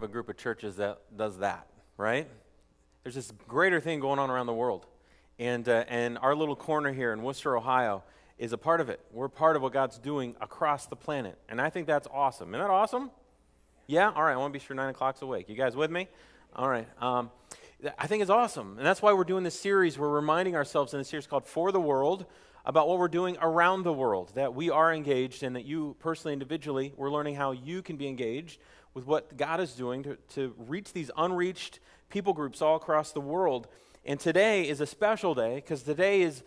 A group of churches that does that, right? There's this greater thing going on around the world. And our little corner here in Worcester, Ohio is a part of it. We're part of what God's doing across the planet. And I think that's awesome. Isn't that awesome? Yeah? All right, I want to be sure 9 o'clock's awake. You guys with me? All right. I think it's awesome. And that's why we're doing this series. We're reminding ourselves in a series called For the World about what we're doing around the world, that we are engaged and that you personally, individually, we're learning how you can be engaged with what God is doing to reach these unreached people groups all across the world. And today is a special day because today is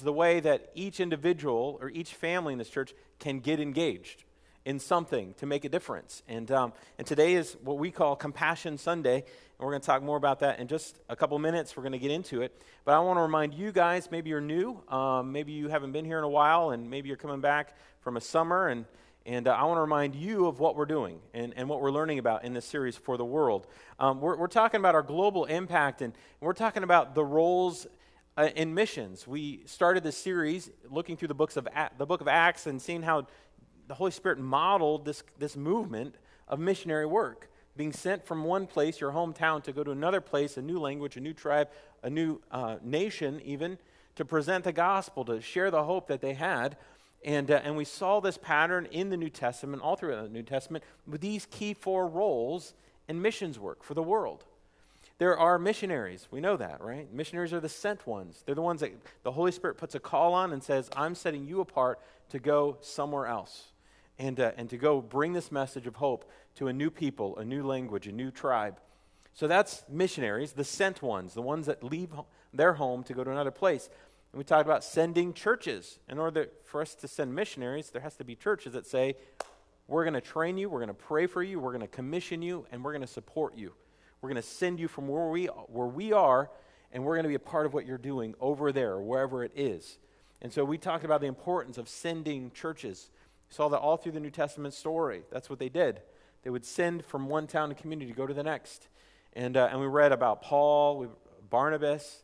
the way that each individual or each family in this church can get engaged in something to make a difference. And today is what we call Compassion Sunday, and we're going to talk more about that in just a couple minutes. We're going to get into it. But I want to remind you guys, maybe you're new, maybe you haven't been here in a while, and maybe you're coming back from a summer, and I want to remind you of what we're doing and what we're learning about in this series For the World. We're talking about our global impact, and we're talking about the roles in missions. We started this series looking through the book of Acts and seeing how the Holy Spirit modeled this movement of missionary work, being sent from one place, your hometown, to go to another place, a new language, a new tribe, a new nation even, to present the gospel, to share the hope that they had. And we saw this pattern in the New Testament, all throughout the New Testament, with these key 4 roles in missions work for the world. There are missionaries. We know that, right? Missionaries are the sent ones. They're the ones that the Holy Spirit puts a call on and says, I'm setting you apart to go somewhere else and to go bring this message of hope to a new people, a new language, a new tribe. So that's missionaries, the sent ones, the ones that leave their home to go to another place. And we talked about sending churches. In order for us to send missionaries, there has to be churches that say, we're going to train you, we're going to pray for you, we're going to commission you, and we're going to support you. We're going to send you from where we are, and we're going to be a part of what you're doing over there, or wherever it is. And so we talked about the importance of sending churches. We saw that all through the New Testament story. That's what they did. They would send from one town and community to go to the next. And we read about Paul, Barnabas,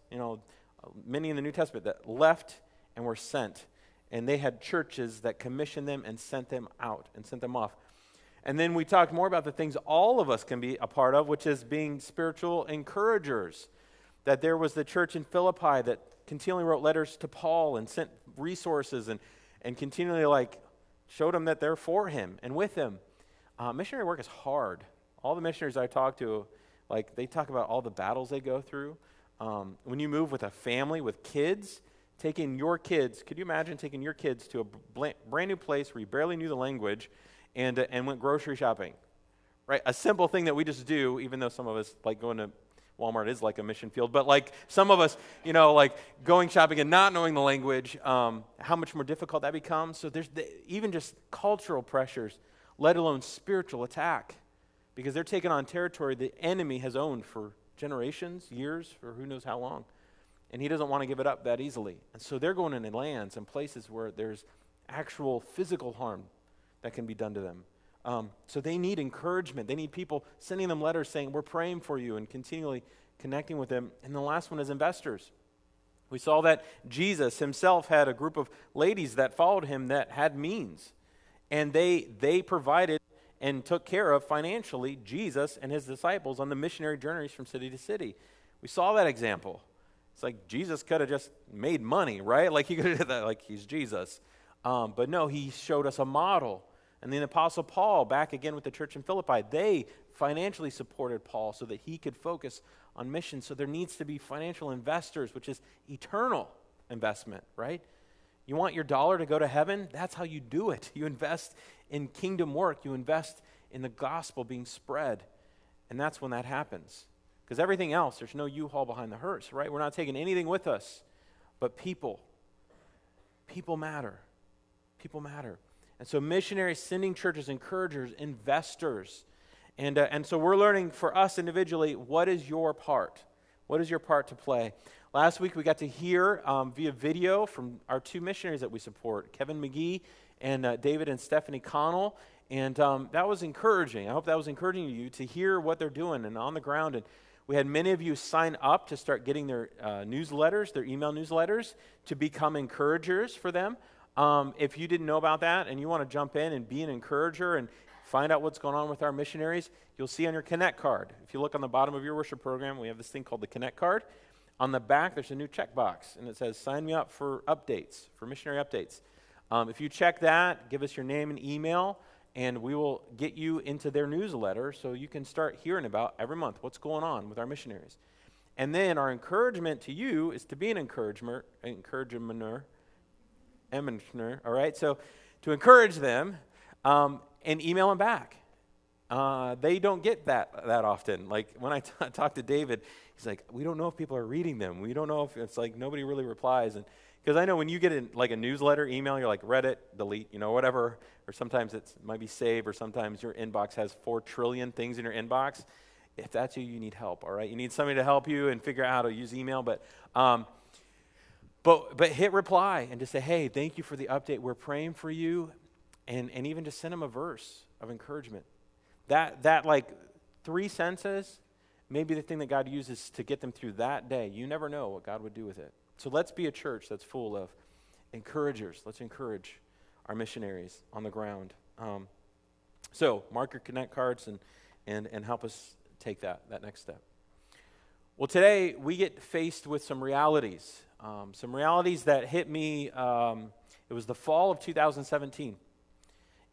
many in the New Testament that left and were sent. And they had churches that commissioned them and sent them out and sent them off. And then we talked more about the things all of us can be a part of, which is being spiritual encouragers. That there was the church in Philippi that continually wrote letters to Paul and sent resources and continually showed him that they're for him and with him. Missionary work is hard. All the missionaries I talk to, they talk about all the battles they go through. When you move with a family, with kids, taking your kids, could you imagine taking your kids to a brand new place where you barely knew the language and went grocery shopping, right? A simple thing that we just do, even though some of us going to Walmart is like a mission field, but some of us, going shopping and not knowing the language, how much more difficult that becomes. So there's even just cultural pressures, let alone spiritual attack, because they're taking on territory the enemy has owned for generations, years, or who knows how long. And he doesn't want to give it up that easily. And so they're going into lands and places where there's actual physical harm that can be done to them. So they need encouragement. They need people sending them letters saying, we're praying for you, and continually connecting with them. And the last one is investors. We saw that Jesus himself had a group of ladies that followed him that had means. And they provided and took care of financially Jesus and his disciples on the missionary journeys from city to city. We saw that example. It's like Jesus could have just made money, right? He could have did that, he's Jesus. But no, he showed us a model. And the Apostle Paul, back again with the church in Philippi, they financially supported Paul so that he could focus on mission. So there needs to be financial investors, which is eternal investment, right? You want your dollar to go to heaven? That's how you do it. You invest in kingdom work. You invest in the gospel being spread. And that's when that happens. Because everything else, there's no U-Haul behind the hearse, right? We're not taking anything with us. But people matter. People matter. And so missionaries, sending churches, encouragers, investors. And so we're learning for us individually, what is your part? What is your part to play? Last week we got to hear via video from our 2 missionaries that we support, Kevin McGee and David and Stephanie Connell. And that was encouraging. I hope that was encouraging you to hear what they're doing and on the ground. And we had many of you sign up to start getting their newsletters, their email newsletters, to become encouragers for them. If you didn't know about that and you want to jump in and be an encourager and find out what's going on with our missionaries, you'll see on your Connect card. If you look on the bottom of your worship program, we have this thing called the Connect card. On the back, there's a new checkbox, and it says, sign me up for updates, for missionary updates. If you check that, give us your name and email, and we will get you into their newsletter so you can start hearing about every month what's going on with our missionaries. And then our encouragement to you is to be an encourager, all right? So to encourage them and email them back. They don't get that often. Like when I talk to David, he's like, we don't know if people are reading them. We don't know if it's like nobody really replies. And because I know when you get like a newsletter email, you're like, read it, delete, whatever. Or sometimes it might be saved, or sometimes your inbox has 4 trillion things in your inbox. If that's you need help, all right? You need somebody to help you and figure out how to use email. But hit reply and just say, hey, thank you for the update. We're praying for you. And even just send them a verse of encouragement. That like 3 sentences may be the thing that God uses to get them through that day. You never know what God would do with it. So let's be a church that's full of encouragers. Let's encourage our missionaries on the ground. So mark your Connect cards and help us take that next step. Well, today we get faced with some realities that hit me. It was the fall of 2017.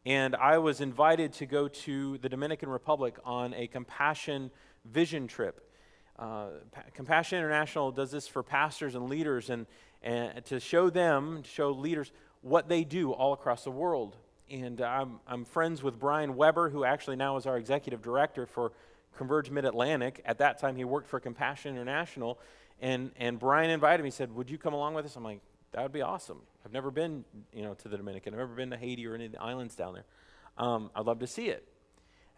And I was invited to go to the Dominican Republic on a Compassion Vision trip. Compassion International does this for pastors and leaders and to show leaders what they do all across the world. And I'm friends with Brian Weber, who actually now is our executive director for Converge Mid-Atlantic. At that time, he worked for Compassion International. And Brian invited me, said, would you come along with us? I'm like, that would be awesome. I've never been, to the Dominican. I've never been to Haiti or any of the islands down there. I'd love to see it.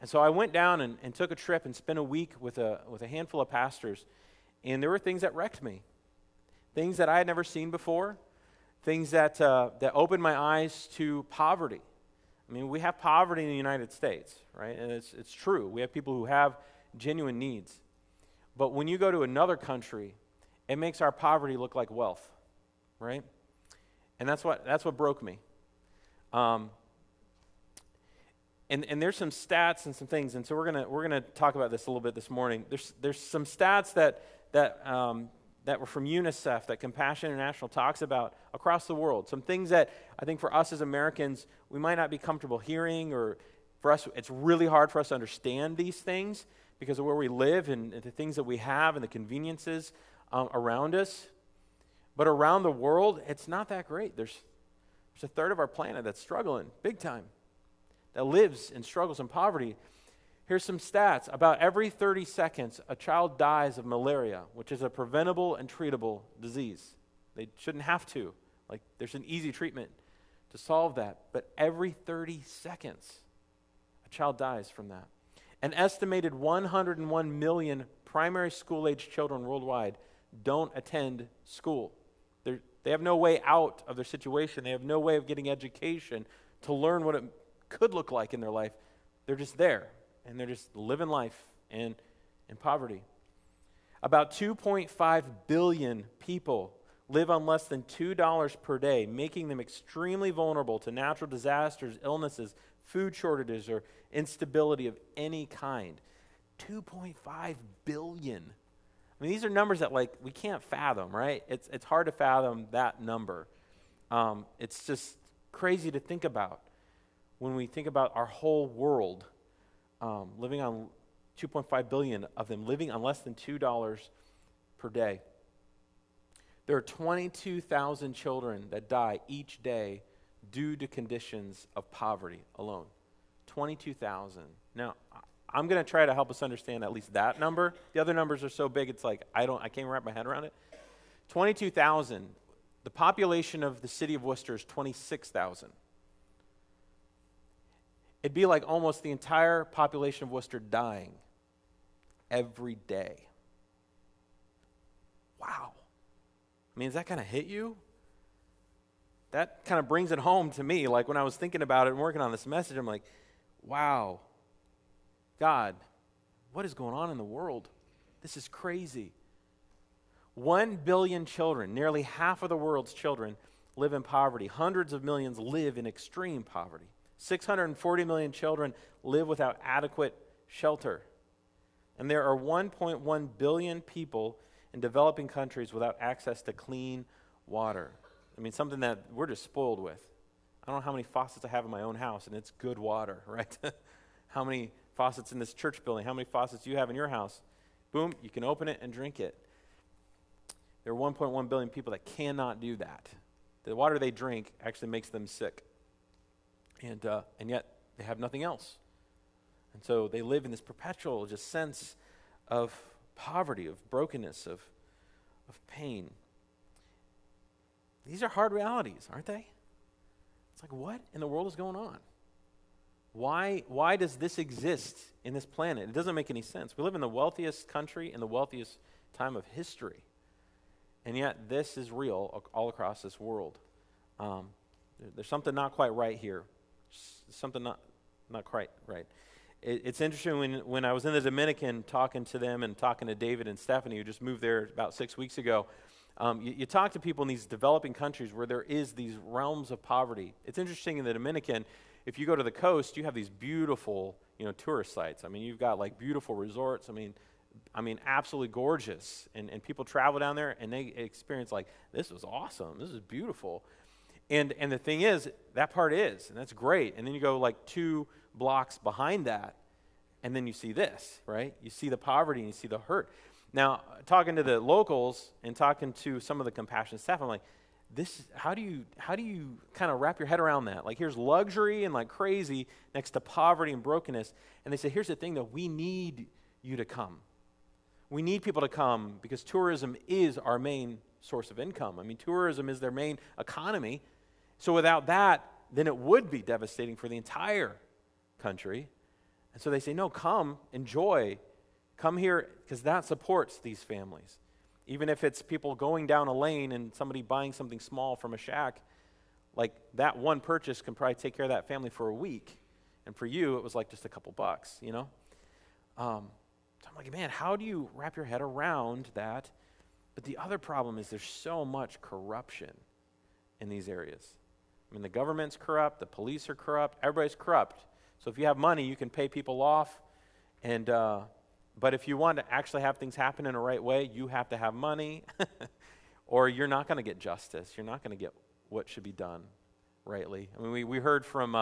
And so I went down and took a trip and spent a week with a handful of pastors. And there were things that wrecked me, things that I had never seen before, things that opened my eyes to poverty. I mean, we have poverty in the United States, right? And it's true. We have people who have genuine needs. But when you go to another country, it makes our poverty look like wealth, right? And that's what broke me. And there's some stats and some things, and so we're gonna talk about this a little bit this morning. There's some stats that were from UNICEF that Compassion International talks about across the world. Some things that I think for us as Americans we might not be comfortable hearing, or for us it's really hard for us to understand these things because of where we live and the things that we have and the conveniences around us. But around the world, it's not that great. There's a third of our planet that's struggling big time, that lives and struggles in poverty. Here's some stats. About every 30 seconds, a child dies of malaria, which is a preventable and treatable disease. They shouldn't have to. Like, there's an easy treatment to solve that. But every 30 seconds, a child dies from that. An estimated 101 million primary school-age children worldwide don't attend school. They have no way out of their situation. They have no way of getting education to learn what it could look like in their life. They're just there, and they're just living life in poverty. About 2.5 billion people live on less than $2 per day, making them extremely vulnerable to natural disasters, illnesses, food shortages, or instability of any kind. 2.5 billion. I mean, these are numbers that we can't fathom, right? It's hard to fathom that number. It's just crazy to think about when we think about our whole world living on 2.5 billion of them living on less than $2 per day. There are 22,000 children that die each day due to conditions of poverty alone. 22,000. Now, I'm going to try to help us understand at least that number. The other numbers are so big, it's like I can't wrap my head around it. 22,000. The population of the city of Worcester is 26,000. It'd be like almost the entire population of Worcester dying every day. Wow. I mean, does that kind of hit you? That kind of brings it home to me. Like when I was thinking about it and working on this message, I'm like, wow. God, what is going on in the world? This is crazy. 1 billion children, nearly half of the world's children, live in poverty. Hundreds of millions live in extreme poverty. 640 million children live without adequate shelter. And there are 1.1 billion people in developing countries without access to clean water. I mean, something that we're just spoiled with. I don't know how many faucets I have in my own house, and it's good water, right? How many faucets in this church building? How many faucets do you have in your house? Boom, you can open it and drink it. There are 1.1 billion people that cannot do that. The water they drink actually makes them sick. And yet they have nothing else. And so they live in this perpetual just sense of poverty, of brokenness, of pain. These are hard realities, aren't they? It's like, what in the world is going on? Why does this exist in this planet? It doesn't make any sense. We live in the wealthiest country in the wealthiest time of history. And yet this is real all across this world. There's something not quite right here. Something not quite right. It's interesting when I was in the Dominican talking to them and talking to David and Stephanie, who just moved there about 6 weeks ago. You talk to people in these developing countries where there is these realms of poverty. It's interesting in the Dominican, if you go to the coast, you have these beautiful, tourist sites. I mean, you've got like beautiful resorts. I mean, absolutely gorgeous. And people travel down there and they experience like, this is awesome. This is beautiful. And the thing is, that part is, and that's great. And then you go like 2 blocks behind that, and then you see this, right? You see the poverty and you see the hurt. Now, talking to the locals and talking to some of the compassion staff, I'm like, how do you kind of wrap your head around that? Like, here's luxury and like crazy next to poverty and brokenness. And they say, here's the thing, though, we need you to come. We need people to come because tourism is our main source of income. I mean, tourism is their main economy. So without that, then it would be devastating for the entire country. And so they say, no, come, enjoy, come here, because that supports these families. Even if it's people going down a lane and somebody buying something small from a shack, like that one purchase can probably take care of that family for a week. And for you, it was like just a couple bucks, So I'm like, man, how do you wrap your head around that? But the other problem is there's so much corruption in these areas. I mean, the government's corrupt, the police are corrupt, everybody's corrupt. So if you have money, you can pay people off. And but if you want to actually have things happen in a right way, you have to have money, or you're not going to get justice. You're not going to get what should be done rightly. I mean, we heard from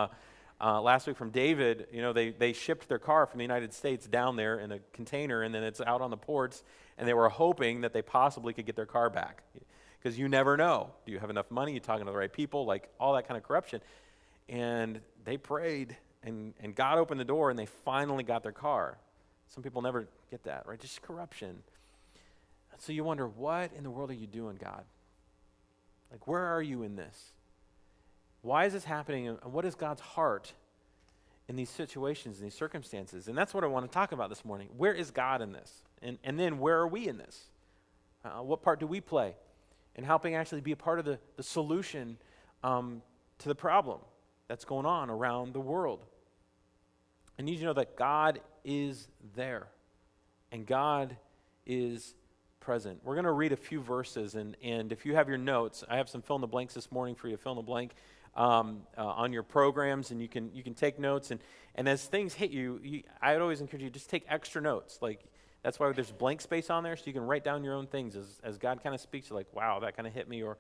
last week from David. They shipped their car from the United States down there in a container, and then it's out on the ports, and they were hoping that they possibly could get their car back. Because you never know. Do you have enough money? You're talking to the right people? Like all that kind of corruption. And they prayed, and God opened the door, and they finally got their car. Some people never get that, right? Just corruption. So you wonder, what in the world are you doing, God? Like, where are you in this? Why is this happening? And what is God's heart in these situations, in these circumstances? And that's what I want to talk about this morning. Where is God in this? And then where are we in this? What part do we play in helping actually be a part of the solution to the problem that's going on around the world? I need you to know that God is there, and God is present. We're going to read a few verses, and if you have your notes, I have some fill in the blanks this morning for you to fill in the blank on your programs, and you can take notes, and as things hit you, I would always encourage you to just take extra notes. Like, that's why there's blank space on there, so you can write down your own things as God kind of speaks. You're like, wow, that kind of hit me, or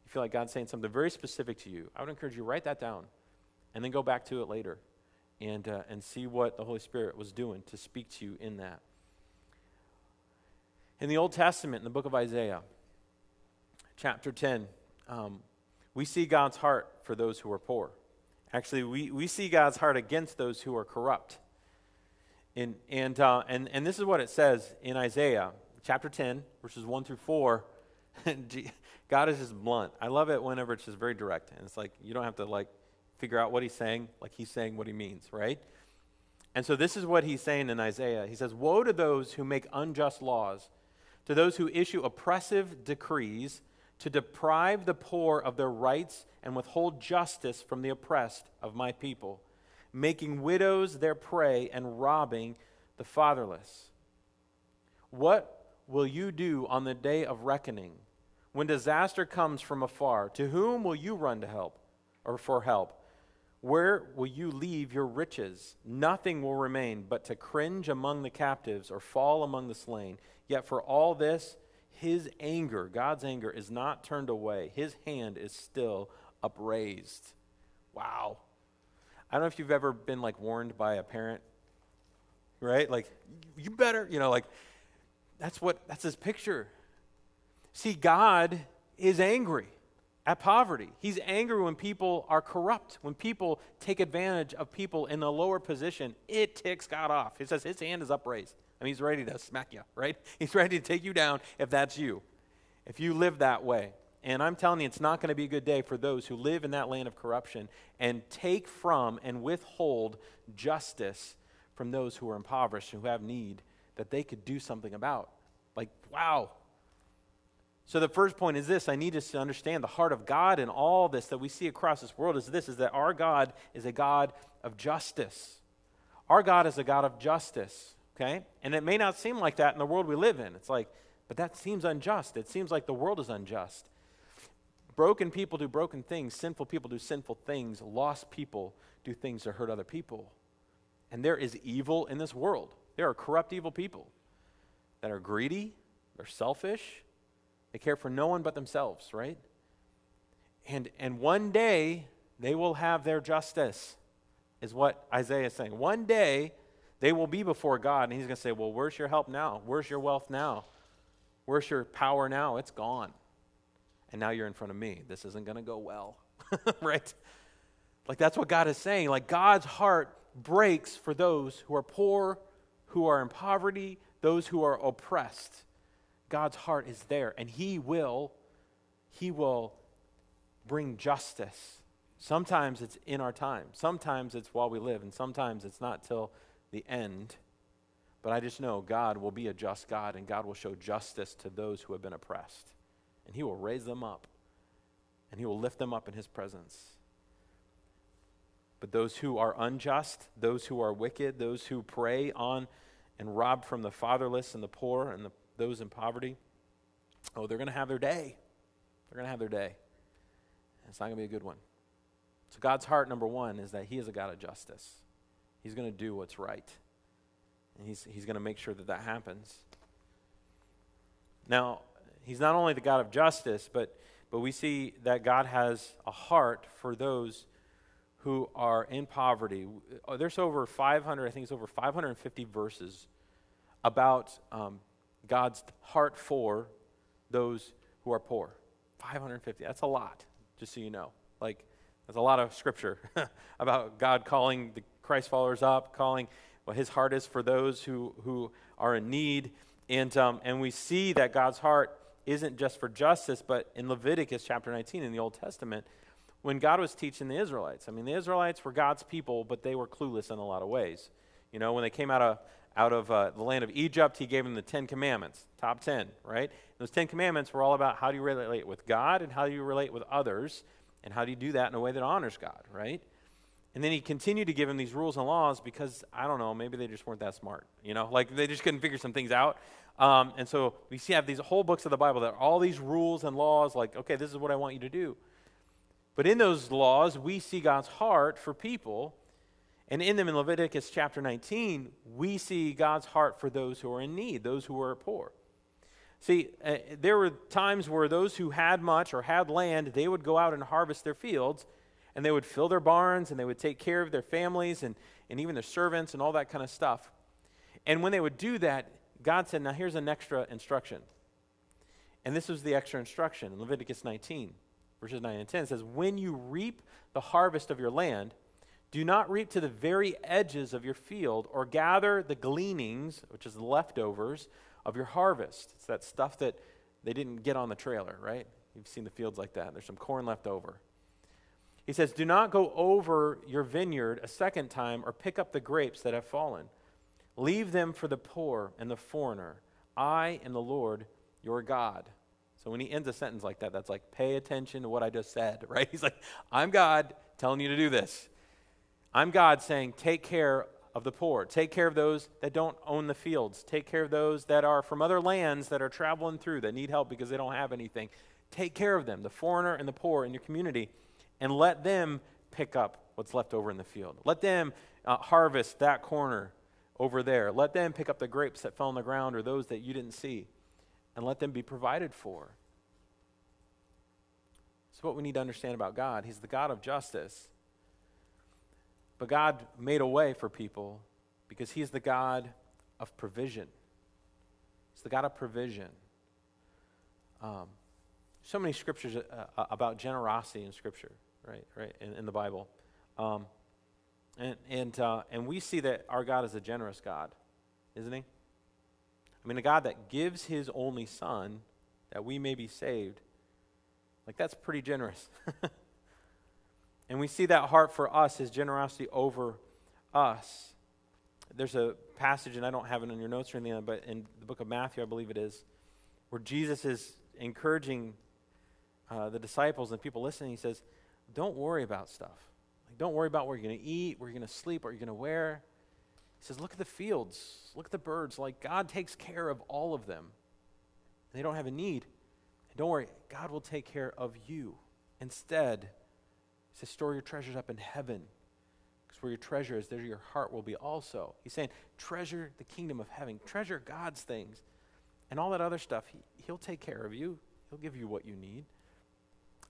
you feel like God's saying something very specific to you. I would encourage you to write that down, and then go back to it later. And see what the Holy Spirit was doing to speak to you in that. In the Old Testament, in the book of Isaiah, chapter 10, we see God's heart for those who are poor. Actually, we see God's heart against those who are corrupt. And this is what it says in Isaiah, chapter 10, verses 1 through 4. God is just blunt. I love it whenever it's just very direct. And it's like, you don't have to figure out what he's saying, like he's saying what he means, right? And so this is what he's saying in Isaiah. He says, woe to those who make unjust laws, to those who issue oppressive decrees, to deprive the poor of their rights and withhold justice from the oppressed of my people, making widows their prey and robbing the fatherless. What will you do on the day of reckoning, when disaster comes from afar? To whom will you run to help or for help? Where will you leave your riches? Nothing will remain but to cringe among the captives or fall among the slain. Yet for all this, his anger, God's anger, is not turned away. His hand is still upraised. Wow. I don't know if you've ever been like warned by a parent, right? Like, you better, like, that's his picture. See, God is angry at poverty. He's angry when people are corrupt, when people take advantage of people in a lower position. It ticks God off. It says his hand is upraised. I mean, he's ready to smack you, right? He's ready to take you down if that's you, if you live that way. And I'm telling you, it's not going to be a good day for those who live in that land of corruption and take from and withhold justice from those who are impoverished, who have need, that they could do something about. Like, wow. So the first point is this: I need us to understand the heart of God in all this that we see across this world is that our God is a God of justice. Our God is a God of justice, okay? And it may not seem like that in the world we live in. It's like, but that seems unjust. It seems like the world is unjust. Broken people do broken things. Sinful people do sinful things. Lost people do things to hurt other people. And there is evil in this world. There are corrupt, evil people that are greedy, they're selfish, they care for no one but themselves, right? And one day, they will have their justice, is what Isaiah is saying. One day, they will be before God, and he's going to say, well, where's your help now? Where's your wealth now? Where's your power now? It's gone. And now you're in front of me. This isn't going to go well, right? Like, that's what God is saying. Like, God's heart breaks for those who are poor, who are in poverty, those who are oppressed. God's heart is there, and he will bring justice. Sometimes it's in our time. Sometimes it's while we live, and sometimes it's not till the end. But I just know God will be a just God, and God will show justice to those who have been oppressed. And he will raise them up, and he will lift them up in his presence. But those who are unjust, those who are wicked, those who prey on and rob from the fatherless and the poor and those in poverty, they're going to have their day. They're going to have their day. And it's not going to be a good one. So God's heart, number one, is that he is a God of justice. He's going to do what's right. And he's going to make sure that happens. Now, he's not only the God of justice, but we see that God has a heart for those who are in poverty. There's over 500, I think it's over 550 verses about God's heart for those who are poor. 550, that's a lot, just so you know. Like, that's a lot of scripture about God calling the Christ followers up, calling what his heart is for those who are in need. And we see that God's heart isn't just for justice, but in Leviticus chapter 19 in the Old Testament, when God was teaching the Israelites. I mean, the Israelites were God's people, but they were clueless in a lot of ways. You know, when they came out of the land of Egypt, he gave them the 10 Commandments, top 10, right? And those 10 Commandments were all about how do you relate with God and how do you relate with others, and how do you do that in a way that honors God, right? And then he continued to give them these rules and laws because, I don't know, maybe they just weren't that smart, you know? Like, they just couldn't figure some things out. And so we have these whole books of the Bible that are all these rules and laws, like, okay, this is what I want you to do. But in those laws, we see God's heart for people. And in them, in Leviticus chapter 19, we see God's heart for those who are in need, those who are poor. See, there were times where those who had much or had land, they would go out and harvest their fields, and they would fill their barns, and they would take care of their families and even their servants and all that kind of stuff. And when they would do that, God said, now here's an extra instruction. And this was the extra instruction in Leviticus 19. Verses 9 and 10 says, when you reap the harvest of your land, do not reap to the very edges of your field or gather the gleanings, which is the leftovers, of your harvest. It's that stuff that they didn't get on the trailer, right? You've seen the fields like that. There's some corn left over. He says, do not go over your vineyard a second time or pick up the grapes that have fallen. Leave them for the poor and the foreigner. I am the Lord, your God. So when he ends a sentence like that, that's like, pay attention to what I just said, right? He's like, I'm God telling you to do this. I'm God saying, take care of the poor. Take care of those that don't own the fields. Take care of those that are from other lands that are traveling through, that need help because they don't have anything. Take care of them, the foreigner and the poor in your community, and let them pick up what's left over in the field. Let them harvest that corner over there. Let them pick up the grapes that fell on the ground or those that you didn't see, and let them be provided for. It's what we need to understand about God. He's the God of justice. But God made a way for people because he's the God of provision. He's the God of provision. So many scriptures about generosity in Scripture, right, in the Bible. And we see that our God is a generous God, isn't he? I mean, a God that gives his only Son that we may be saved. Like, that's pretty generous. And we see that heart for us, his generosity over us. There's a passage, and I don't have it in your notes or anything, but in the book of Matthew, I believe it is, where Jesus is encouraging the disciples and people listening. He says, don't worry about stuff. Like, don't worry about where you're going to eat, where you're going to sleep, what you're going to wear. He says, look at the fields, look at the birds. Like, God takes care of all of them. They don't have a need. And don't worry, God will take care of you. Instead, he says, store your treasures up in heaven, because where your treasure is, there your heart will be also. He's saying, treasure the kingdom of heaven. Treasure God's things. And all that other stuff, he'll take care of you. He'll give you what you need.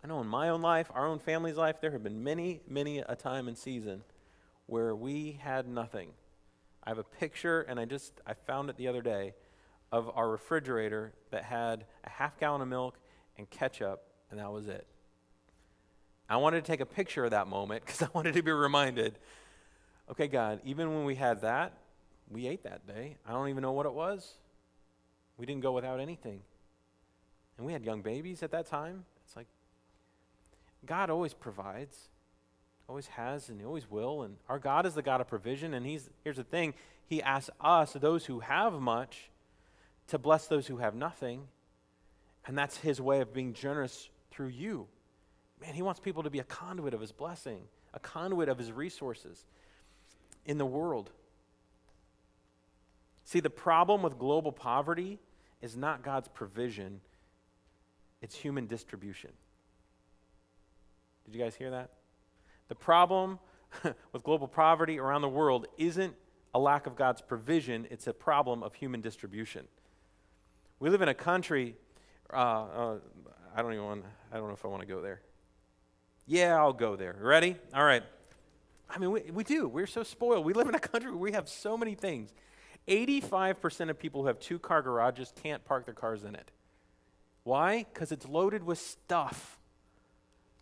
I know in my own life, our own family's life, there have been many, many a time and season where we had nothing. I have a picture, and I found it the other day, of our refrigerator that had a half-gallon of milk and ketchup, and that was it. I wanted to take a picture of that moment because I wanted to be reminded, okay, God, even when we had that, we ate that day. I don't even know what it was. We didn't go without anything. And we had young babies at that time. It's like, God always provides, always has, and he always will. And our God is the God of provision. And here's the thing, he asks us, those who have much, to bless those who have nothing. And that's his way of being generous through you. Man, he wants people to be a conduit of his blessing, a conduit of his resources in the world. See, the problem with global poverty is not God's provision, it's human distribution. Did you guys hear that? The problem with global poverty around the world isn't a lack of God's provision, it's a problem of human distribution. We live in a country, I don't know if I want to go there. Yeah, I'll go there. Ready? All right. I mean, we do. We're so spoiled. We live in a country where we have so many things. 85% of people who have two-car garages can't park their cars in it. Why? Because it's loaded with stuff.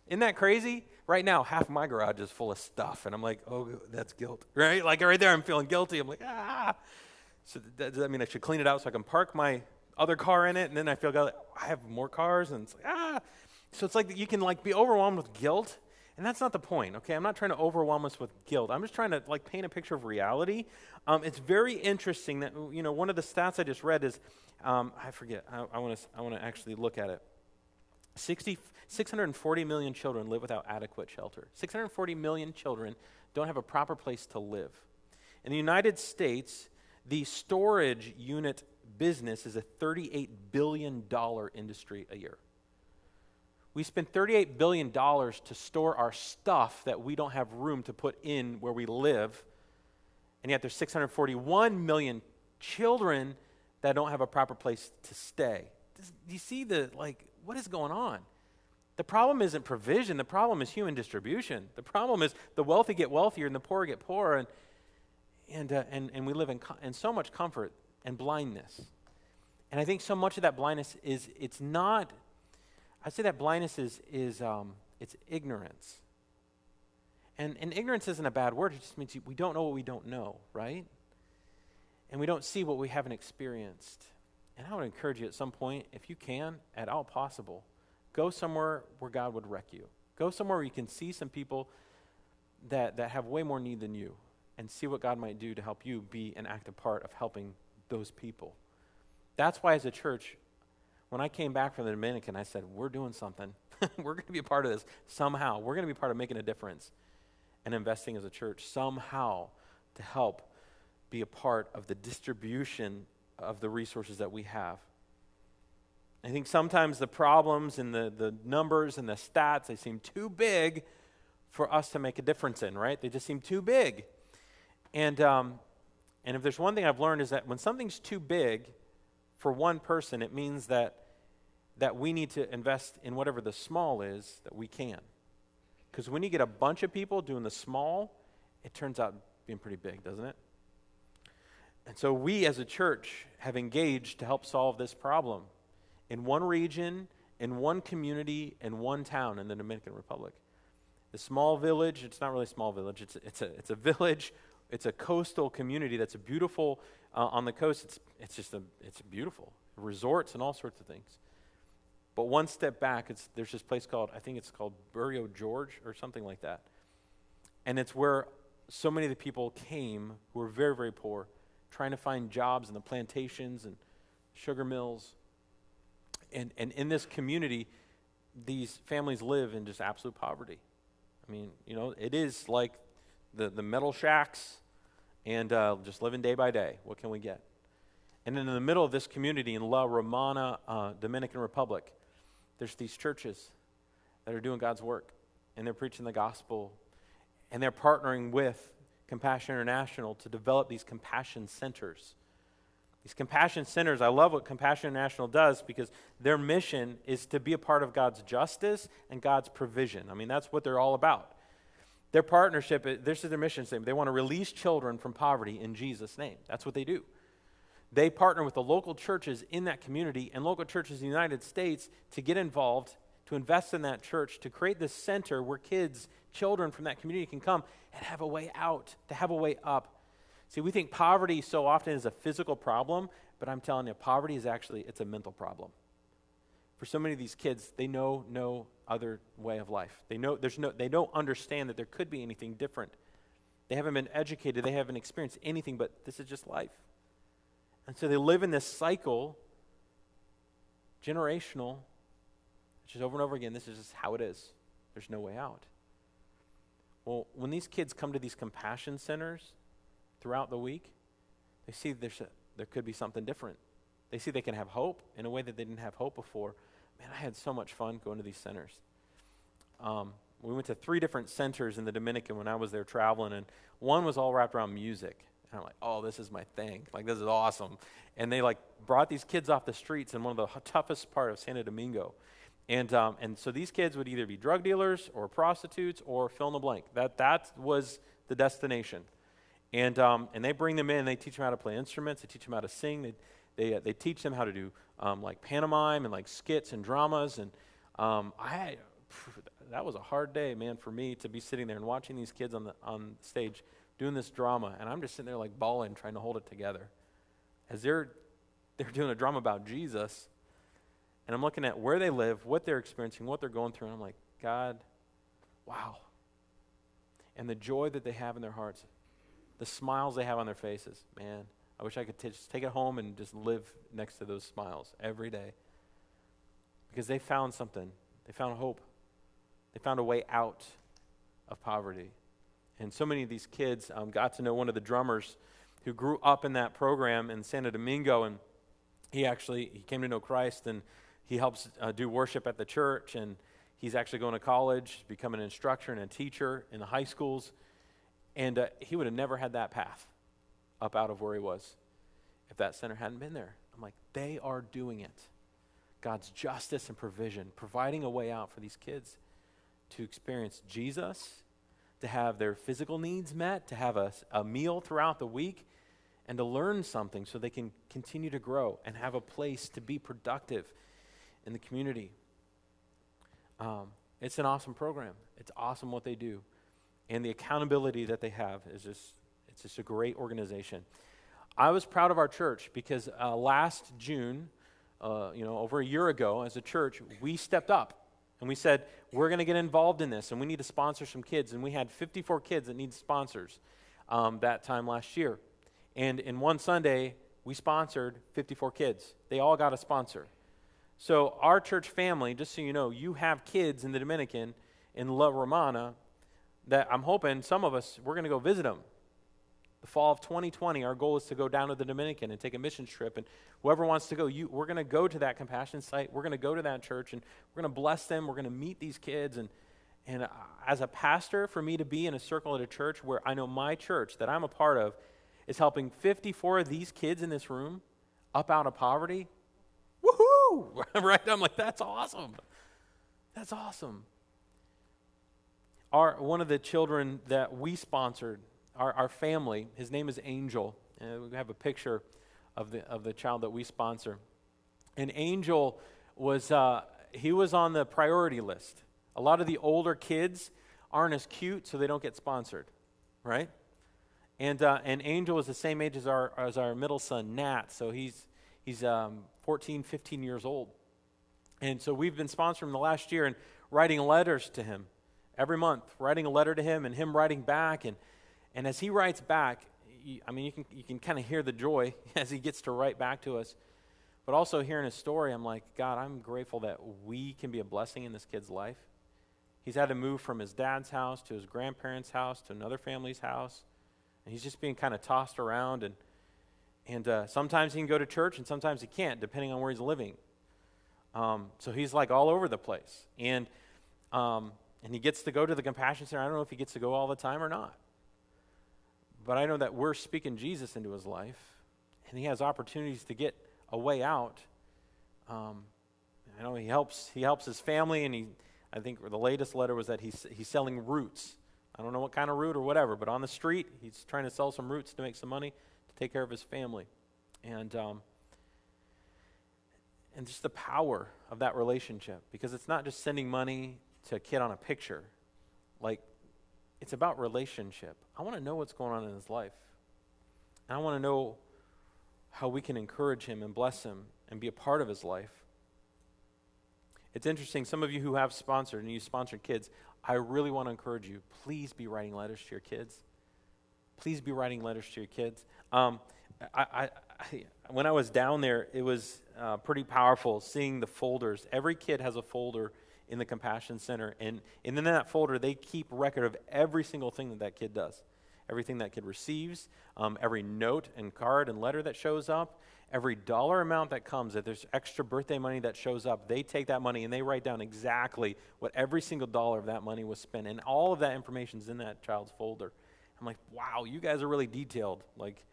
Isn't that crazy? Right now, half my garage is full of stuff, and I'm like, oh, that's guilt, right? Like right there, I'm feeling guilty. I'm like, ah. So does that mean I should clean it out so I can park my other car in it? And then I feel like I have more cars, and it's like, ah. So it's like you can like be overwhelmed with guilt, and that's not the point, okay? I'm not trying to overwhelm us with guilt. I'm just trying to like paint a picture of reality. It's very interesting that, one of the stats I just read is, I forget, I want to actually look at it. 640 million children live without adequate shelter. 640 million children don't have a proper place to live. In the United States, the storage unit business is a $38 billion industry a year. We spend $38 billion to store our stuff that we don't have room to put in where we live, and yet there's 641 million children that don't have a proper place to stay. Do you see what is going on? The problem isn't provision. The problem is human distribution. The problem is the wealthy get wealthier and the poor get poorer, and we live in so much comfort and blindness. And I think so much of that blindness it's not. I say that blindness is it's ignorance. And ignorance isn't a bad word. It just means we don't know what we don't know, right? And we don't see what we haven't experienced. And I would encourage you at some point, if you can, at all possible, go somewhere where God would wreck you. Go somewhere where you can see some people that have way more need than you and see what God might do to help you be an active part of helping those people. That's why as a church, when I came back from the Dominican, I said, we're doing something. We're going to be a part of this somehow. We're going to be part of making a difference and investing as a church somehow to help be a part of the distribution of the resources that we have. I think sometimes the problems and the numbers and the stats, they seem too big for us to make a difference in, right? They just seem too big. And if there's one thing I've learned is that when something's too big for one person, it means that we need to invest in whatever the small is that we can. Because when you get a bunch of people doing the small, it turns out being pretty big, doesn't it? And so we as a church have engaged to help solve this problem in one region, in one community, in one town in the Dominican Republic. The small village, it's not really a small village, it's a village, it's a coastal community that's a beautiful, on the coast, it's beautiful. Resorts and all sorts of things. But one step back, there's this place called, I think it's called Barrio George or something like that. And it's where so many of the people came who were very, very poor, trying to find jobs in the plantations and sugar mills. And in this community, these families live in just absolute poverty. I mean, it is like the metal shacks and just living day by day. What can we get? And then in the middle of this community in La Romana, Dominican Republic, there's these churches that are doing God's work, and they're preaching the gospel, and they're partnering with Compassion International to develop these compassion centers. These compassion centers, I love what Compassion International does because their mission is to be a part of God's justice and God's provision. I mean, that's what they're all about. Their partnership, this is their mission statement. They want to release children from poverty in Jesus' name. That's what they do. They partner with the local churches in that community and local churches in the United States to get involved, to invest in that church, to create this center where children from that community can come and have a way out, to have a way up. See, we think poverty so often is a physical problem, but I'm telling you, poverty is it's a mental problem. For so many of these kids, they know no other way of life. They don't understand that there could be anything different. They haven't been educated, they haven't experienced anything, but this is just life. And so they live in this cycle, generational, which is over and over again, this is just how it is. There's no way out. Well, when these kids come to these compassion centers throughout the week, they see there could be something different. They see they can have hope in a way that they didn't have hope before. Man, I had so much fun going to these centers. We went to 3 different centers in the Dominican when I was there traveling, and one was all wrapped around music. And I'm like, oh, this is my thing. Like, this is awesome. And they brought these kids off the streets in one of the toughest part of Santo Domingo. And so these kids would either be drug dealers or prostitutes or fill in the blank. That was the destination. And they bring them in. They teach them how to play instruments. They teach them how to sing. They teach them how to do pantomime and skits and dramas. And that was a hard day, man, for me to be sitting there and watching these kids on stage doing this drama. And I'm just sitting there bawling, trying to hold it together as they're doing a drama about Jesus. And I'm looking at where they live, what they're experiencing, what they're going through, and I'm like, God, wow. And the joy that they have in their hearts, the smiles they have on their faces, man, I wish I could just take it home and just live next to those smiles every day. Because they found something. They found hope. They found a way out of poverty. And so many of these kids got to know one of the drummers who grew up in that program in Santo Domingo, and he came to know Christ, and he helps do worship at the church, and he's actually going to college, become an instructor and a teacher in the high schools, and he would have never had that path up out of where he was if that center hadn't been there. I'm like, they are doing it. God's justice and provision, providing a way out for these kids to experience Jesus, to have their physical needs met, to have a meal throughout the week, and to learn something so they can continue to grow and have a place to be productive in the community. It's an awesome program. It's awesome what they do. And the accountability that they have it's just a great organization. I was proud of our church because last June, over a year ago, as a church, we stepped up and we said, we're going to get involved in this and we need to sponsor some kids. And we had 54 kids that needed sponsors that time last year. And in one Sunday, we sponsored 54 kids. They all got a sponsor. So our church family, just so you know, you have kids in the Dominican, in La Romana, that I'm hoping some of us, we're going to go visit them. The fall of 2020, our goal is to go down to the Dominican and take a missions trip. And whoever wants to go, we're going to go to that compassion site. We're going to go to that church, and we're going to bless them. We're going to meet these kids. And as a pastor, for me to be in a circle at a church where I know my church that I'm a part of is helping 54 of these kids in this room up out of poverty, woohoo! Right? I'm like, that's awesome. That's awesome. One of the children that we sponsored, our family, his name is Angel. And we have a picture of the child that we sponsor. And Angel he was on the priority list. A lot of the older kids aren't as cute, so they don't get sponsored, right? And Angel is the same age as our middle son, Nat, so he's 14, 15 years old. And so we've been sponsoring him the last year and writing letters to him every month, writing a letter to him and him writing back. And as he writes back, you can kind of hear the joy as he gets to write back to us. But also hearing his story, I'm like, God, I'm grateful that we can be a blessing in this kid's life. He's had to move from his dad's house to his grandparents' house to another family's house. And he's just being kind of tossed around. And sometimes he can go to church and sometimes he can't, depending on where he's living. So he's like all over the place. And he gets to go to the Compassion Center. I don't know if he gets to go all the time or not. But I know that we're speaking Jesus into his life. And he has opportunities to get a way out. I know he helps his family, and I think the latest letter was that he's selling roots. I don't know what kind of root or whatever, but on the street, he's trying to sell some roots to make some money to take care of his family. And just the power of that relationship, because it's not just sending money to a kid on a picture. Like, it's about relationship. I want to know what's going on in his life. And I want to know how we can encourage him and bless him and be a part of his life. It's interesting, some of you who have sponsored and you sponsored kids, I really want to encourage you, please be writing letters to your kids. Please be writing letters to your kids. When I was down there, it was pretty powerful seeing the folders. Every kid has a folder in the Compassion Center, and in that folder, they keep record of every single thing that kid does. Everything that kid receives, every note and card and letter that shows up, every dollar amount that comes, if there's extra birthday money that shows up, they take that money and they write down exactly what every single dollar of that money was spent. And all of that information is in that child's folder. I'm like, wow, you guys are really detailed. Like,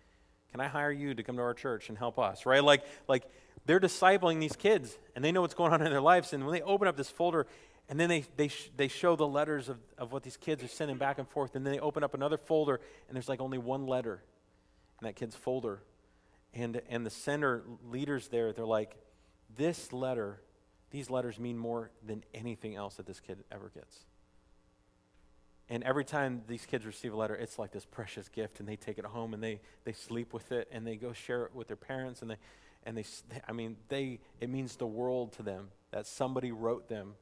can I hire you to come to our church and help us, right? Like they're discipling these kids, and they know what's going on in their lives. And when they open up this folder, and then they show the letters of what these kids are sending back and forth, and then they open up another folder, and there's like only one letter in that kid's folder. And the center leaders there, they're like, these letters mean more than anything else that this kid ever gets. And every time these kids receive a letter, it's like this precious gift, and they take it home, and they sleep with it, and they go share it with their parents, it means the world to them that somebody wrote them.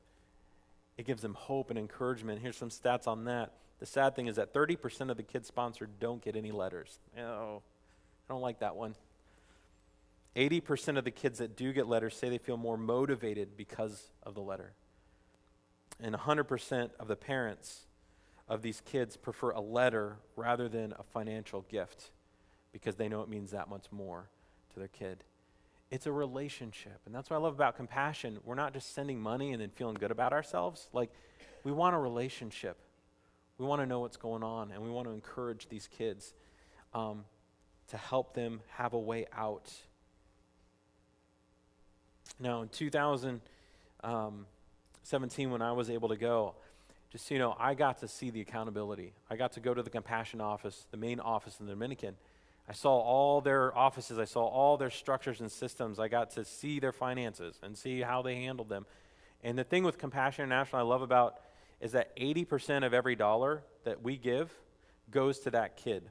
It gives them hope and encouragement. Here's some stats on that. The sad thing is that 30% of the kids sponsored don't get any letters. Oh, I don't like that one. 80% of the kids that do get letters say they feel more motivated because of the letter. And 100% of the parents of these kids prefer a letter rather than a financial gift because they know it means that much more to their kid. It's a relationship, and that's what I love about Compassion. We're not just sending money and then feeling good about ourselves. Like, we want a relationship. We want to know what's going on, and we want to encourage these kids to help them have a way out. Now, in 2017, when I was able to go, just so you know, I got to see the accountability. I got to go to the Compassion office, the main office in the Dominican. I saw all their offices. I saw all their structures and systems. I got to see their finances and see how they handled them. And the thing with Compassion International I love about is that 80% of every dollar that we give goes to that kid.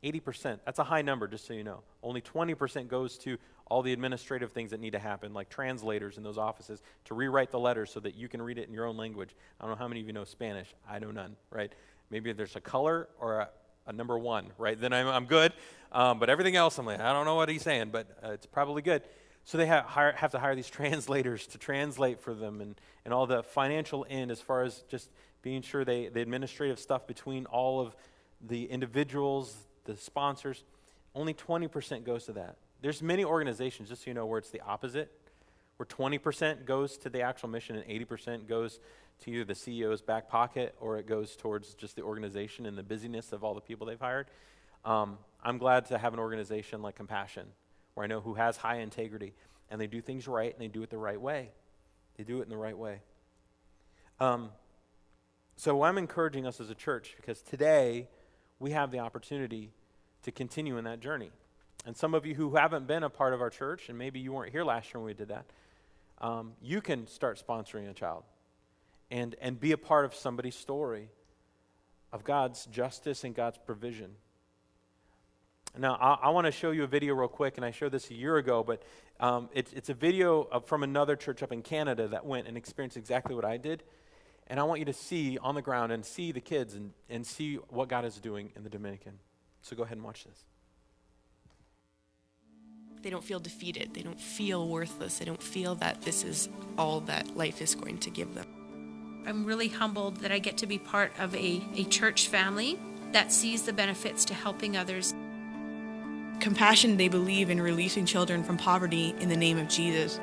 80%. That's a high number, just so you know. Only 20% goes to all the administrative things that need to happen, like translators in those offices to rewrite the letters so that you can read it in your own language. I don't know how many of you know Spanish. I know none, right? Maybe there's a color or a number one, right? Then I'm good. But everything else, I'm like, I don't know what he's saying, but it's probably good. So they have to hire these translators to translate for them and all the financial end as far as just being sure the administrative stuff between all of the individuals, the sponsors, only 20% goes to that. There's many organizations, just so you know, where it's the opposite, where 20% goes to the actual mission and 80% goes to either the CEO's back pocket or it goes towards just the organization and the busyness of all the people they've hired. I'm glad to have an organization like Compassion, where I know who has high integrity, and they do things right, and they do it the right way. They do it in the right way. So I'm encouraging us as a church, because today we have the opportunity to continue in that journey. And some of you who haven't been a part of our church, and maybe you weren't here last year when we did that, you can start sponsoring a child and be a part of somebody's story of God's justice and God's provision. Now, I want to show you a video real quick, and I showed this a year ago, but it's a video from another church up in Canada that went and experienced exactly what I did. And I want you to see on the ground and see the kids and see what God is doing in the Dominican. So go ahead and watch this. They don't feel defeated. They don't feel worthless. They don't feel that this is all that life is going to give them. I'm really humbled that I get to be part of a church family that sees the benefits to helping others. Compassion, they believe in releasing children from poverty in the name of Jesus.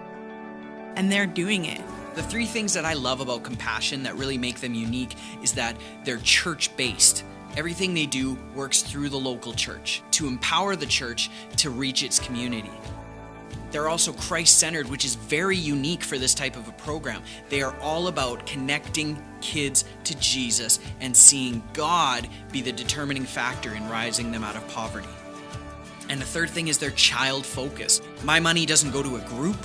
And they're doing it. The three things that I love about Compassion that really make them unique is that they're church-based. Everything they do works through the local church to empower the church to reach its community. They're also Christ-centered, which is very unique for this type of a program. They are all about connecting kids to Jesus and seeing God be the determining factor in rising them out of poverty. And the third thing is they're child-focused. My money doesn't go to a group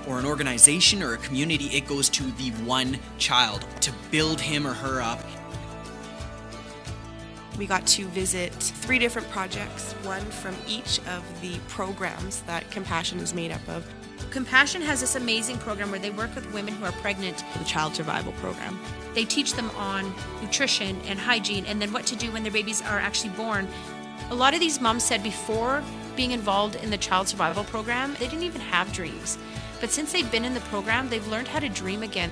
or an organization or a community. It goes to the one child to build him or her up. We got to visit 3 different projects, one from each of the programs that Compassion is made up of. Compassion has this amazing program where they work with women who are pregnant. The Child Survival Program. They teach them on nutrition and hygiene and then what to do when their babies are actually born. A lot of these moms said before being involved in the Child Survival Program, they didn't even have dreams. But since they've been in the program, they've learned how to dream again.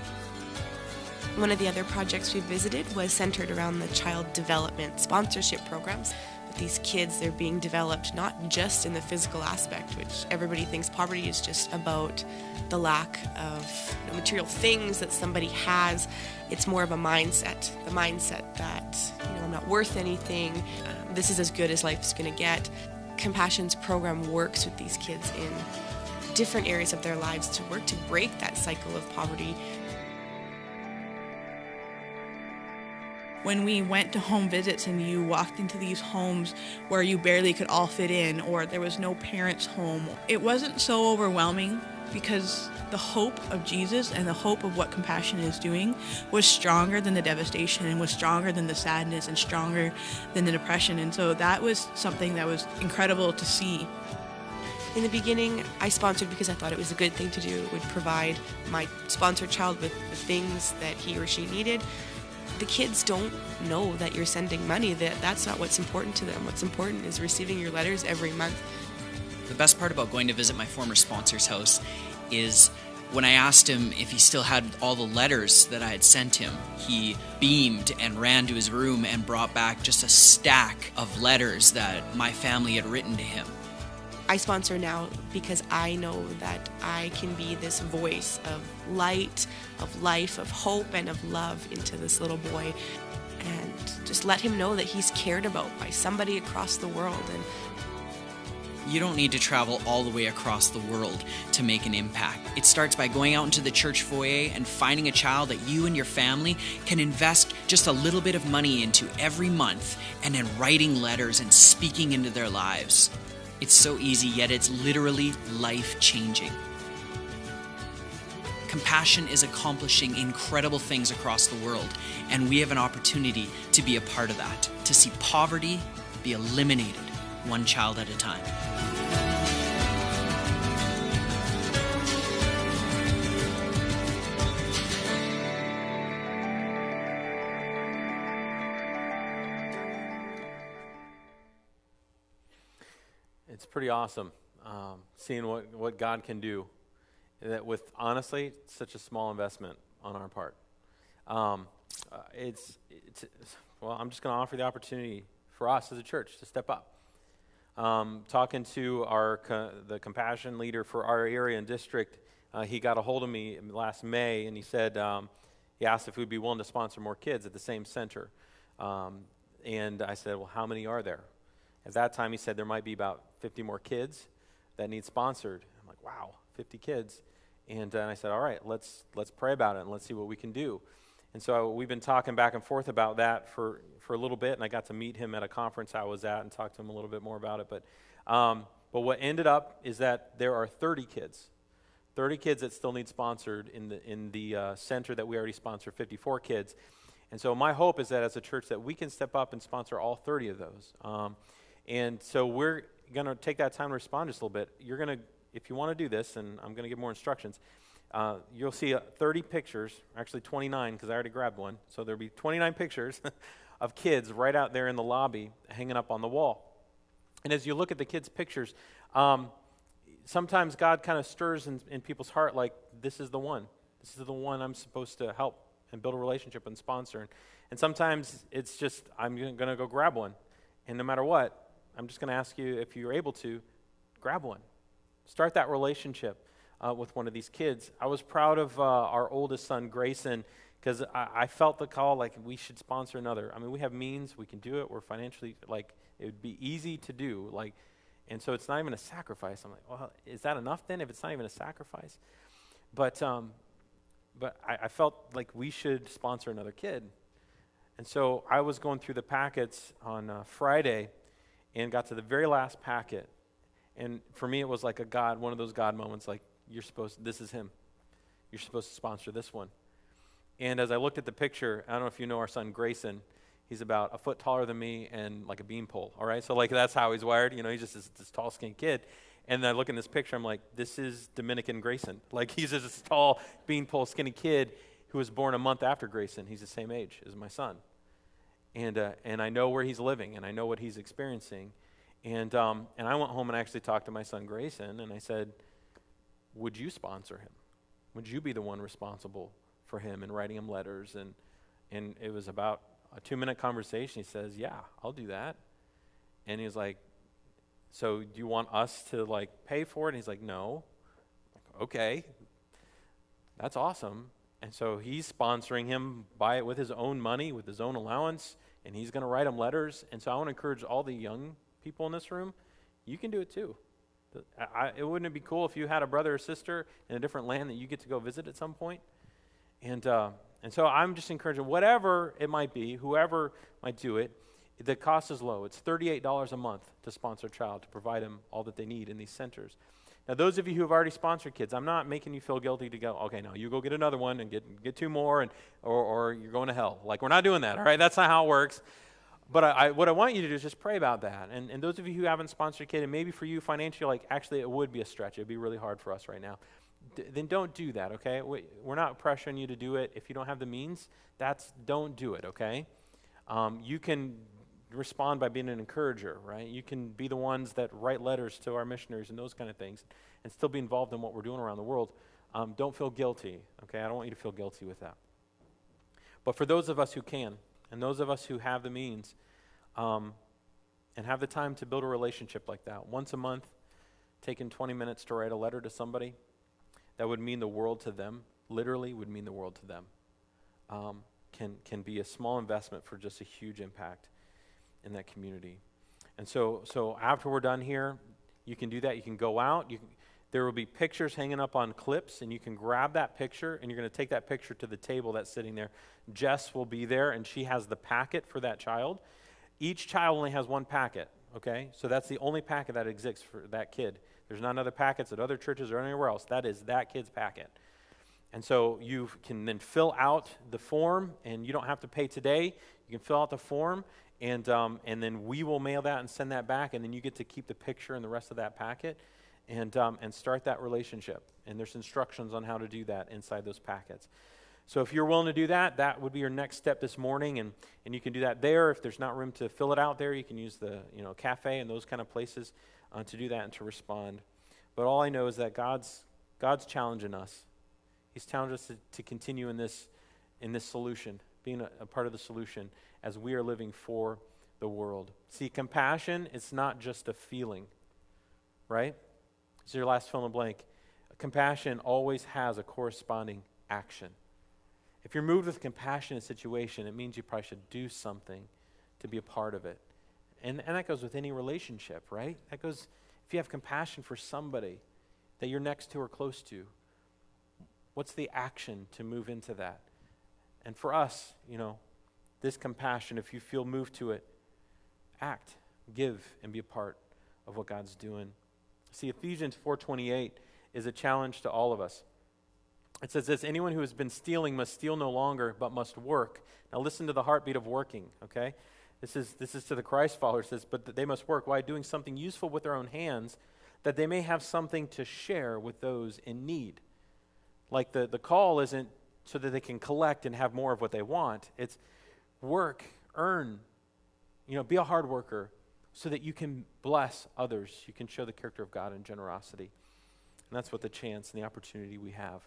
One of the other projects we visited was centered around the child development sponsorship programs. With these kids, they're being developed not just in the physical aspect, which everybody thinks poverty is just about the lack of material things that somebody has. It's more of a mindset, the mindset that, I'm not worth anything, this is as good as life's going to get. Compassion's program works with these kids in different areas of their lives to work to break that cycle of poverty. When we went to home visits and you walked into these homes where you barely could all fit in, or there was no parents home, it wasn't so overwhelming because the hope of Jesus and the hope of what Compassion is doing was stronger than the devastation and was stronger than the sadness and stronger than the depression. And so that was something that was incredible to see. In the beginning, I sponsored because I thought it was a good thing to do. It would provide my sponsored child with the things that he or she needed. The kids don't know that you're sending money. That's not what's important to them. What's important is receiving your letters every month. The best part about going to visit my former sponsor's house is when I asked him if he still had all the letters that I had sent him, he beamed and ran to his room and brought back just a stack of letters that my family had written to him. I sponsor now because I know that I can be this voice of light, of life, of hope, and of love into this little boy, and just let him know that he's cared about by somebody across the world. And you don't need to travel all the way across the world to make an impact. It starts by going out into the church foyer and finding a child that you and your family can invest just a little bit of money into every month, and then writing letters and speaking into their lives. It's so easy, yet it's literally life-changing. Compassion is accomplishing incredible things across the world, and we have an opportunity to be a part of that, to see poverty be eliminated one child at a time. It's pretty awesome seeing what God can do that with, honestly, such a small investment on our part. Well, I'm just going to offer the opportunity for us as a church to step up. Talking to the Compassion leader for our area and district, he got a hold of me last May, and he said, He asked if we'd be willing to sponsor more kids at the same center. And I said, well, how many are there? At that time, he said there might be about 50 more kids that need sponsored. I'm like, wow, 50 kids. And I said, all right, let's pray about it and let's see what we can do. And so we've been talking back and forth about that for a little bit, and I got to meet him at a conference I was at and talk to him a little bit more about it. But what ended up is that there are 30 kids that still need sponsored in the center that we already sponsor, 54 kids. And so my hope is that as a church that we can step up and sponsor all 30 of those. And so we're going to take that time to respond just a little bit. You're going to, if you want to do this, and I'm going to give more instructions, you'll see 30 pictures, actually 29 because I already grabbed one. So there'll be 29 pictures of kids right out there in the lobby hanging up on the wall. And as you look at the kids' pictures, sometimes God kind of stirs in people's heart like, this is the one. This is the one I'm supposed to help and build a relationship and sponsor. And sometimes it's just, I'm going to go grab one. And no matter what, I'm just going to ask you, if you're able to, grab one. Start that relationship with one of these kids. I was proud of our oldest son, Grayson, because I felt the call, like, we should sponsor another. I mean, we have means, we can do it. We're financially, like, it would be easy to do. Like, and so it's not even a sacrifice. I'm like, well, is that enough then if it's not even a sacrifice? But I felt like we should sponsor another kid. And so I was going through the packets on Friday and got to the very last packet. And for me, it was like one of those God moments, like, this is him. You're supposed to sponsor this one. And as I looked at the picture, I don't know if you know our son Grayson. He's about a foot taller than me and like a beanpole, all right? So like that's how he's wired. He's just this tall, skinny kid. And then I look in this picture, I'm like, this is Dominican Grayson. Like, he's just this tall, beanpole, skinny kid who was born a month after Grayson. He's the same age as my son. And I know where he's living, and I know what he's experiencing. And I went home and actually talked to my son Grayson, and I said, would you sponsor him? Would you be the one responsible for him and writing him letters? And it was about a 2-minute conversation. He says, yeah, I'll do that. And he was like, so do you want us to like pay for it? And he's like, no. I'm like, okay, that's awesome. And so he's sponsoring him, buy it with his own money, with his own allowance, and he's going to write him letters. And so I want to encourage all the young people in this room, you can do it too. Wouldn't it be cool if you had a brother or sister in a different land that you get to go visit at some point? And so I'm just encouraging, whatever it might be, whoever might do it, the cost is low. It's $38 a month to sponsor a child, to provide them all that they need in these centers. Now, those of you who have already sponsored kids, I'm not making you feel guilty to go, okay, now you go get another one and get 2 more, or you're going to hell. Like, we're not doing that, all right? That's not how it works. But what I want you to do is just pray about that. And those of you who haven't sponsored a kid, and maybe for you financially, like, actually it would be a stretch. It would be really hard for us right now. Then don't do that, okay? We're not pressuring you to do it. If you don't have the means, don't do it, okay? You can respond by being an encourager, right? You can be the ones that write letters to our missionaries and those kind of things and still be involved in what we're doing around the world. Don't feel guilty, okay? I don't want you to feel guilty with that. But for those of us who can, and those of us who have the means and have the time to build a relationship like that, once a month, taking 20 minutes to write a letter to somebody, that would mean the world to them, literally would mean the world to them, can be a small investment for just a huge impact in that community. And so after we're done here, you can do that. You can go out. There will be pictures hanging up on clips, and you can grab that picture, and you're going to take that picture to the table that's sitting there. Jess will be there, and she has the packet for that child. Each child only has one packet, okay? So that's the only packet that exists for that kid. There's not other packets at other churches or anywhere else. That is that kid's packet. And so you can then fill out the form, and you don't have to pay today. You can fill out the form, and then we will mail that and send that back, and then you get to keep the picture and the rest of that packet and start that relationship. And there's instructions on how to do that inside those packets. So if you're willing to do that, that would be your next step this morning, and you can do that there. If there's not room to fill it out there, you can use the cafe and those kind of places to do that and to respond. But all I know is that God's challenging us. He's challenging us to continue in this solution, being a part of the solution as we are living for the world. See, compassion, it's not just a feeling, right? It's your last fill in the blank. Compassion always has a corresponding action. If you're moved with compassion in a situation, it means you probably should do something to be a part of it. And that goes with any relationship, right? That goes, if you have compassion for somebody that you're next to or close to, what's the action to move into that? And for us, this compassion, if you feel moved to it, act, give, and be a part of what God's doing. See, Ephesians 4:28 is a challenge to all of us. It says this: anyone who has been stealing must steal no longer, but must work. Now listen to the heartbeat of working, okay? This is to the Christ followers. It says, but they must work. Why? Doing something useful with their own hands, that they may have something to share with those in need. Like the call isn't so that they can collect and have more of what they want. It's work, earn, be a hard worker so that you can bless others. You can show the character of God in generosity. And that's what the chance and the opportunity we have.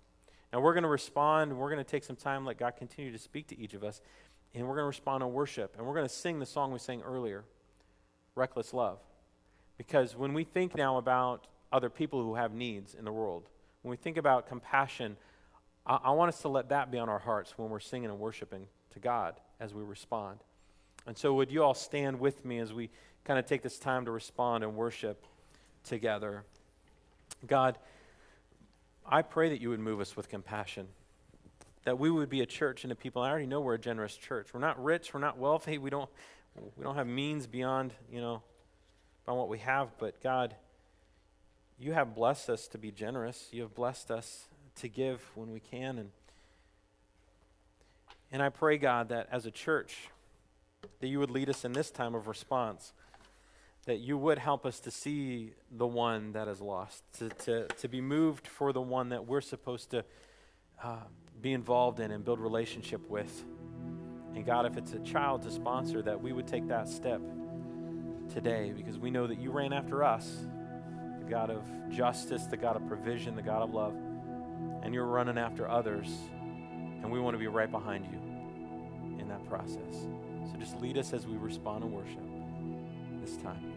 Now we're going to respond, and we're going to take some time, let God continue to speak to each of us, and we're going to respond in worship. And we're going to sing the song we sang earlier, Reckless Love. Because when we think now about other people who have needs in the world, when we think about compassion, I want us to let that be on our hearts when we're singing and worshiping to God as we respond. And so would you all stand with me as we kind of take this time to respond and worship together. God, I pray that you would move us with compassion, that we would be a church and a people. I already know we're a generous church. We're not rich, we're not wealthy, we don't have means beyond what we have, but God, you have blessed us to be generous. You have blessed us to give when we can. And I pray, God, that as a church, that you would lead us in this time of response, that you would help us to see the one that is lost, to be moved for the one that we're supposed to be involved in and build relationship with. And God, if it's a child to sponsor, that we would take that step today, because we know that you ran after us, the God of justice, the God of provision, the God of love, and you're running after others, and we want to be right behind you in that process. So just lead us as we respond and worship this time.